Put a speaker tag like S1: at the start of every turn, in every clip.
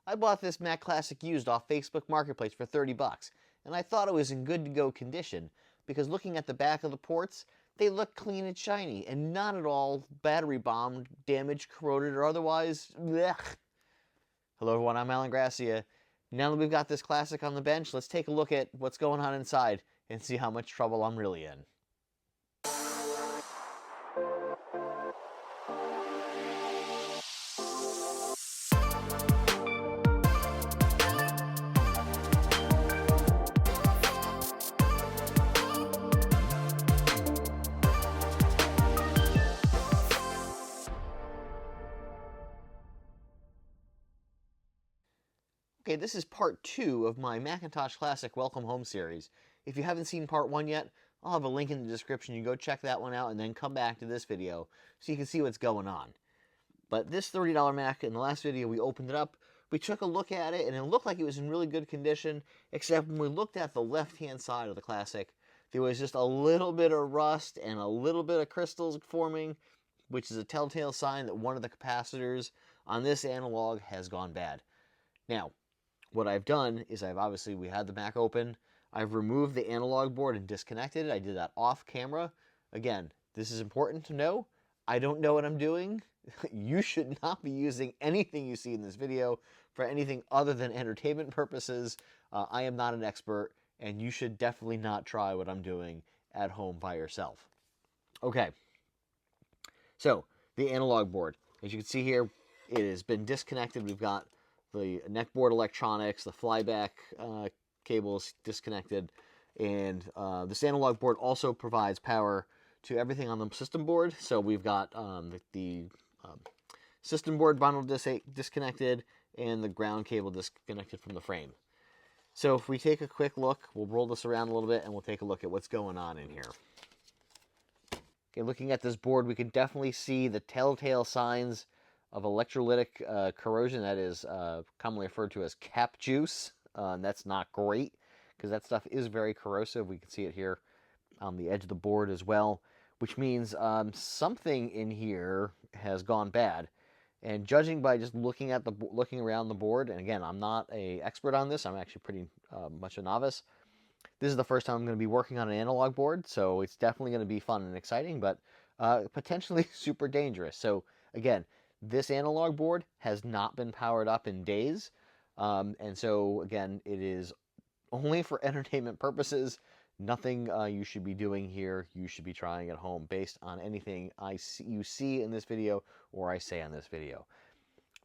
S1: I bought this Mac Classic used off Facebook Marketplace for 30 bucks, and I thought it was in good to go condition because looking at the back of the ports, they look clean and shiny and not at all battery bombed, damaged, corroded, or otherwise. Blech. Hello everyone, I'm Alan Gracia. Now that we've got this Classic on the bench, let's take a look at what's going on inside and see how much trouble I'm really in. Okay, this is part 2 of my Macintosh Classic Welcome Home series. If you haven't seen part 1 yet, I'll have a link in the description. You can go check that one out and then come back to this video so you can see what's going on. But this $30 Mac, in the last video we opened it up, we took a look at it and it looked like it was in really good condition, except when we looked at the left-hand side of the Classic, there was just a little bit of rust and a little bit of crystals forming, which is a telltale sign that one of the capacitors on this analog has gone bad. Now, what I've done is we had the Mac open, I've removed the analog board and disconnected it. I did that off camera. Again, this is important to know. I don't know what I'm doing. You should not be using anything you see in this video for anything other than entertainment purposes. I am not an expert, and you should definitely not try what I'm doing at home by yourself. Okay, so the analog board. As you can see here, it has been disconnected. We've got the neckboard electronics, the flyback cables disconnected, and this analog board also provides power to everything on the system board. So we've got the system board bundle disconnected and the ground cable disconnected from the frame. So if we take a quick look, we'll roll this around a little bit and we'll take a look at what's going on in here. Okay, looking at this board, we can definitely see the telltale signs of electrolytic corrosion, that is commonly referred to as cap juice. That's not great because that stuff is very corrosive. We can see it here on the edge of the board as well, which means something in here has gone bad. And judging by just looking around the board, and again, I'm not an expert on this. I'm actually pretty much a novice. This is the first time I'm going to be working on an analog board, so it's definitely going to be fun and exciting, but potentially super dangerous. So again, this analog board has not been powered up in days, and so again, it is only for entertainment purposes. Nothing you should be doing here. You should be trying at home based on anything you see in this video or I say on this video.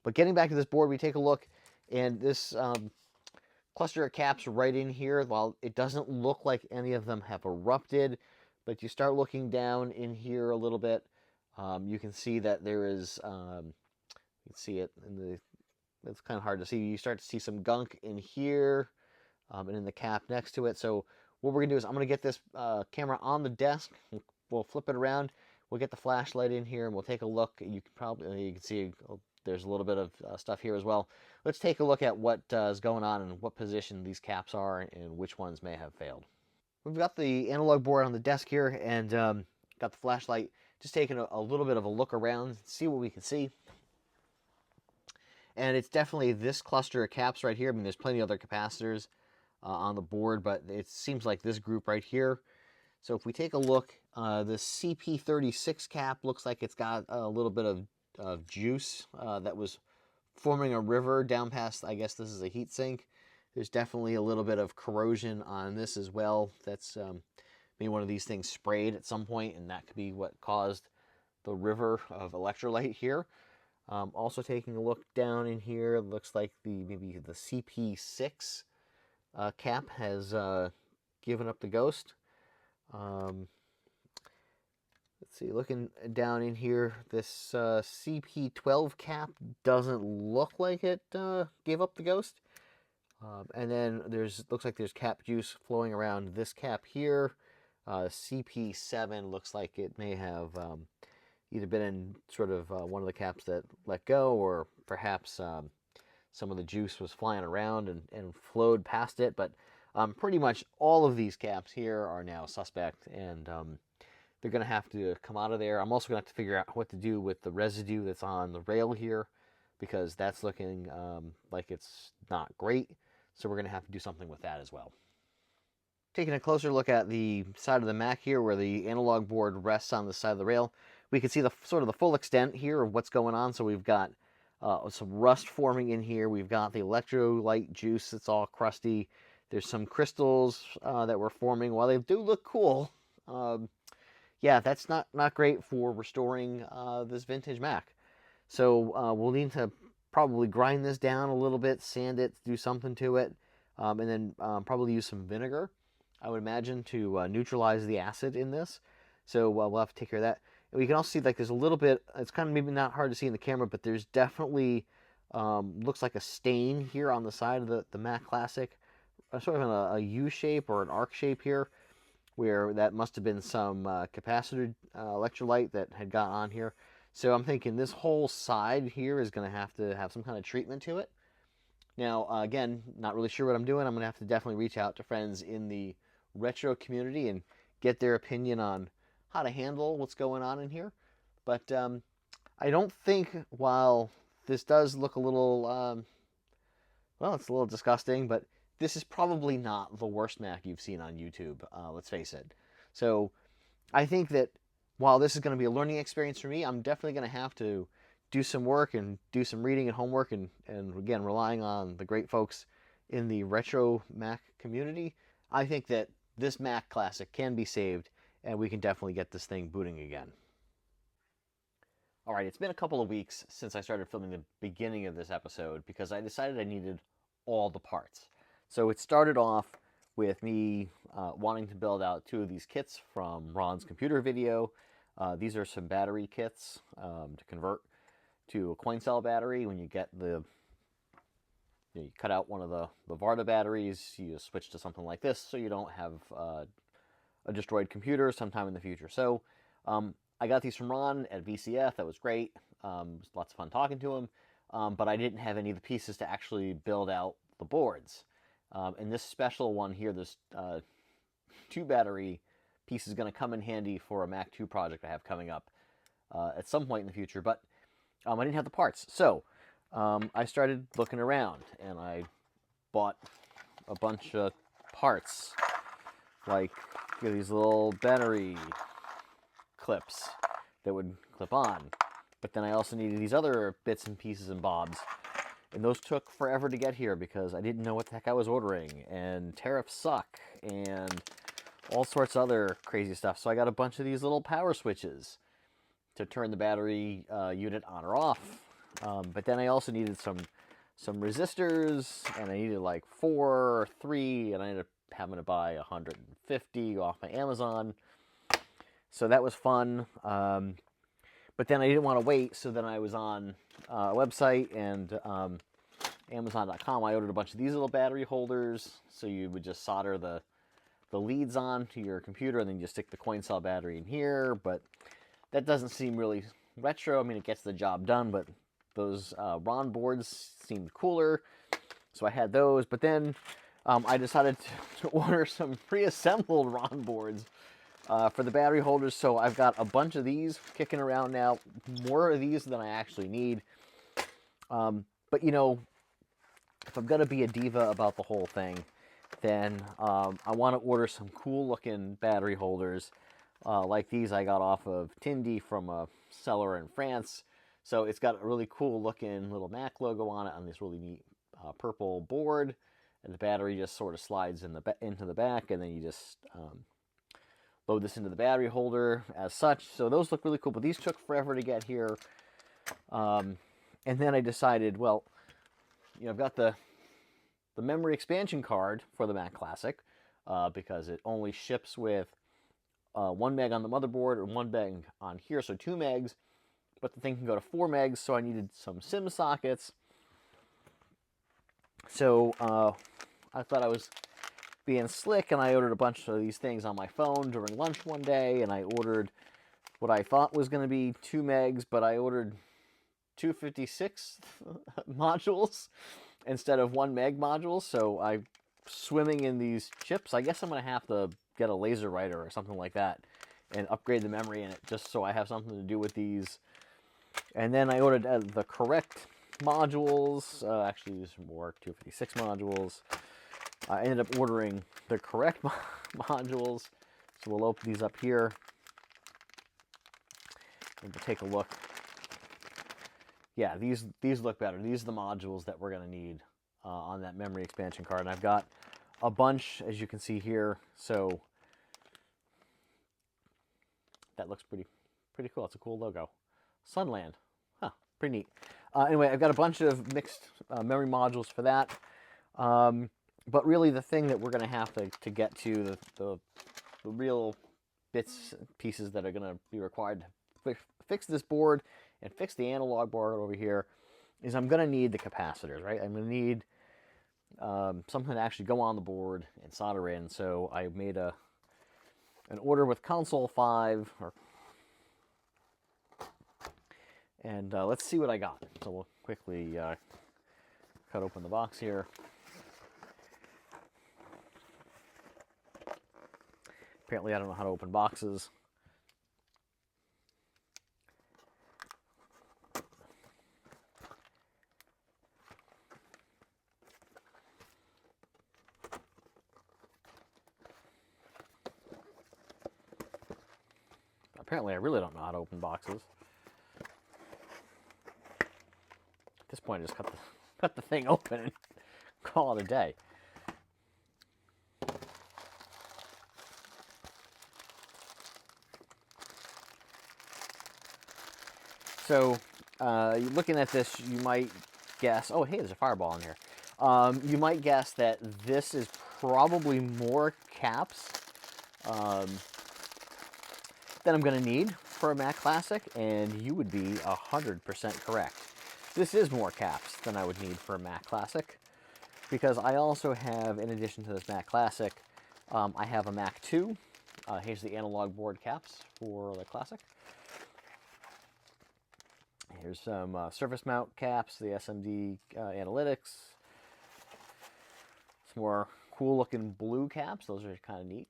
S1: But getting back to this board, we take a look, and this cluster of caps right in here, while it doesn't look like any of them have erupted, but you start looking down in here a little bit, you can see that there is, you can see it in the, it's kind of hard to see. You start to see some gunk in here and in the cap next to it. So what we're going to do is I'm going to get this camera on the desk. We'll flip it around. We'll get the flashlight in here and we'll take a look. You can see there's a little bit of stuff here as well. Let's take a look at what is going on and what position these caps are and which ones may have failed. We've got the analog board on the desk here and got the flashlight. Just taking a little bit of a look around, see what we can see. And it's definitely this cluster of caps right here. I mean, there's plenty of other capacitors on the board, but it seems like this group right here. So if we take a look, the CP36 cap looks like it's got a little bit of juice that was forming a river down past, I guess this is a heat sink. There's definitely a little bit of corrosion on this as well. That's maybe one of these things sprayed at some point, and that could be what caused the river of electrolyte here. Also taking a look down in here, it looks like maybe the CP6 cap has given up the ghost. Let's see, looking down in here, this CP12 cap doesn't look like it gave up the ghost. And then looks like there's cap juice flowing around this cap here. CP7 looks like it may have either been in sort of one of the caps that let go, or perhaps some of the juice was flying around and flowed past it. But pretty much all of these caps here are now suspect, and they're going to have to come out of there. I'm also going to have to figure out what to do with the residue that's on the rail here, because that's looking like it's not great. So we're going to have to do something with that as well. Taking a closer look at the side of the Mac here where the analog board rests on the side of the rail, we can see the sort of the full extent here of what's going on. So we've got some rust forming in here. We've got the electrolyte juice that's all crusty. There's some crystals that were forming. While they do look cool, yeah, that's not great for restoring this vintage Mac. So we'll need to probably grind this down a little bit, sand it, do something to it, and then probably use some vinegar, I would imagine, to neutralize the acid in this. So we'll have to take care of that. And we can also see like there's a little bit, it's kind of maybe not hard to see in the camera, but there's definitely, looks like a stain here on the side of the Mac Classic, sort of in a U shape or an arc shape here, where that must have been some capacitor electrolyte that had got on here. So I'm thinking this whole side here is going to have some kind of treatment to it. Now, again, not really sure what I'm doing. I'm going to have to definitely reach out to friends in the retro community and get their opinion on how to handle what's going on in here. But I don't think, while this does look a little, well, it's a little disgusting, but this is probably not the worst Mac you've seen on YouTube, let's face it. So I think that while this is going to be a learning experience for me, I'm definitely going to have to do some work and do some reading and homework, and again, relying on the great folks in the retro Mac community. I think that this Mac Classic can be saved, and we can definitely get this thing booting again. All right, it's been a couple of weeks since I started filming the beginning of this episode because I decided I needed all the parts. So it started off with me wanting to build out two of these kits from Ron's computer video. These are some battery kits to convert to a coin cell battery. When you get you cut out one of the Varda batteries, you switch to something like this so you don't have a destroyed computer sometime in the future. So I got these from Ron at VCF. That was great. It was lots of fun talking to him. But I didn't have any of the pieces to actually build out the boards. And this special one here, this 2 battery piece, is going to come in handy for a Mac 2 project I have coming up at some point in the future. But I didn't have the parts. So I started looking around, and I bought a bunch of parts, like these little battery clips that would clip on. But then I also needed these other bits and pieces and bobs. And those took forever to get here because I didn't know what the heck I was ordering. And tariffs suck. And all sorts of other crazy stuff. So I got a bunch of these little power switches to turn the battery unit on or off. But then I also needed some resistors. And I needed like 4 or 3. And I ended up having to buy 150 off my Amazon. So that was fun. But then I didn't want to wait, so then I was on a website, and Amazon.com. I ordered a bunch of these little battery holders, so you would just solder the leads on to your computer, and then you just stick the coin cell battery in here. But that doesn't seem really retro. I mean, it gets the job done, but those Ron boards seemed cooler, so I had those. But then I decided to order some pre-assembled Ron boards for the battery holders. So I've got a bunch of these kicking around now, more of these than I actually need. But you know, if I'm gonna be a diva about the whole thing, then I want to order some cool looking battery holders like these I got off of Tindy from a seller in France. So it's got a really cool looking little Mac logo on it on this really neat purple board, and the battery just sort of slides into the back, and then you just load this into the battery holder as such. So those look really cool, but these took forever to get here. And then I decided, well, you know, I've got the memory expansion card for the Mac Classic because it only ships with 1 meg on the motherboard or 1 meg on here, so 2 megs, but the thing can go to 4 megs, so I needed some SIM sockets. So I thought I was being slick, and I ordered a bunch of these things on my phone during lunch one day, and I ordered what I thought was going to be 2 megs, but I ordered 256 modules instead of 1 meg modules. So I'm swimming in these chips. I guess I'm going to have to get a laser writer or something like that and upgrade the memory in it just so I have something to do with these. And then I ordered the correct modules. Actually, these are more 256 modules. I ended up ordering the correct modules. So we'll open these up here and we'll take a look. Yeah, these look better. These are the modules that we're going to need on that memory expansion card. And I've got a bunch, as you can see here. So that looks pretty cool. It's a cool logo. Sunland. Huh, pretty neat. Anyway, I've got a bunch of mixed memory modules for that. But really the thing that we're going to have to get to, the real bits and pieces that are going to be required to fix this board and fix the analog board over here, is I'm going to need the capacitors, right? I'm going to need something to actually go on the board and solder in. So I made an order with console 5, and let's see what I got. So we'll quickly cut open the box here. Apparently I don't know how to open boxes. Apparently I really don't know how to open boxes. At this point I just cut the thing open and call it a day. So, looking at this, you might guess, oh, hey, there's a fireball in here. You might guess that this is probably more caps than I'm going to need for a Mac Classic, and you would be 100% correct. This is more caps than I would need for a Mac Classic, because I also have, in addition to this Mac Classic, I have a Mac 2. Here's the analog board caps for the Classic. Here's some surface mount caps, the SMD analytics. Some more cool looking blue caps. Those are kind of neat.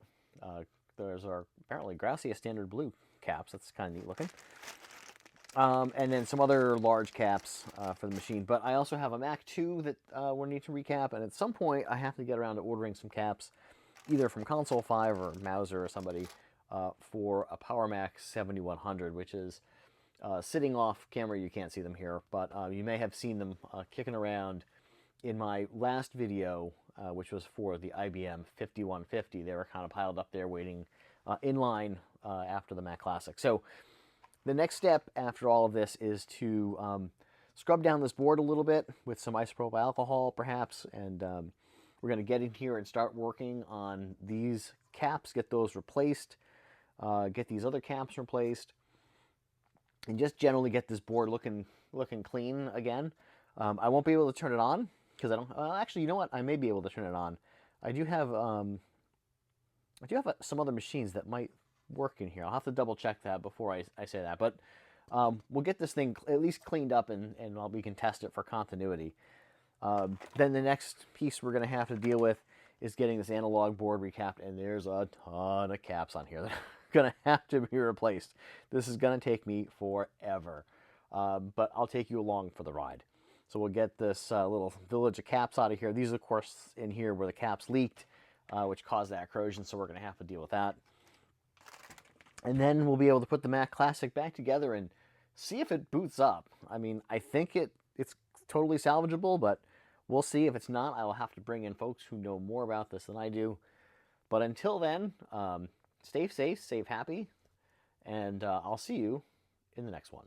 S1: Those are apparently Gracia standard blue caps. That's kind of neat looking. And then some other large caps for the machine. But I also have a Mac 2 that we'll need to recap. And at some point, I have to get around to ordering some caps, either from Console 5 or Mauser or somebody, for a Power Mac 7100, which is sitting off camera. You can't see them here, but you may have seen them kicking around in my last video, which was for the IBM 5150. They were kind of piled up there waiting in line after the Mac Classic. So the next step after all of this is to scrub down this board a little bit with some isopropyl alcohol perhaps, and we're going to get in here and start working on these caps, get those replaced, get these other caps replaced, and just generally get this board looking clean again. I won't be able to turn it on because I don't. Actually, you know what? I may be able to turn it on. I do have some other machines that might work in here. I'll have to double check that before I say that. But we'll get this thing at least cleaned up and we can test it for continuity. Then the next piece we're going to have to deal with is getting this analog board recapped, and there's a ton of caps on here that going to have to be replaced. This is going to take me forever, but I'll take you along for the ride. So we'll get this little village of caps out of here. These, of course, in here where the caps leaked, which caused that corrosion, so we're going to have to deal with that. And then we'll be able to put the Mac Classic back together and see if it boots up. I mean, I think it's totally salvageable, but we'll see. If it's not, I will have to bring in folks who know more about this than I do. But until then, stay safe, stay happy, and I'll see you in the next one.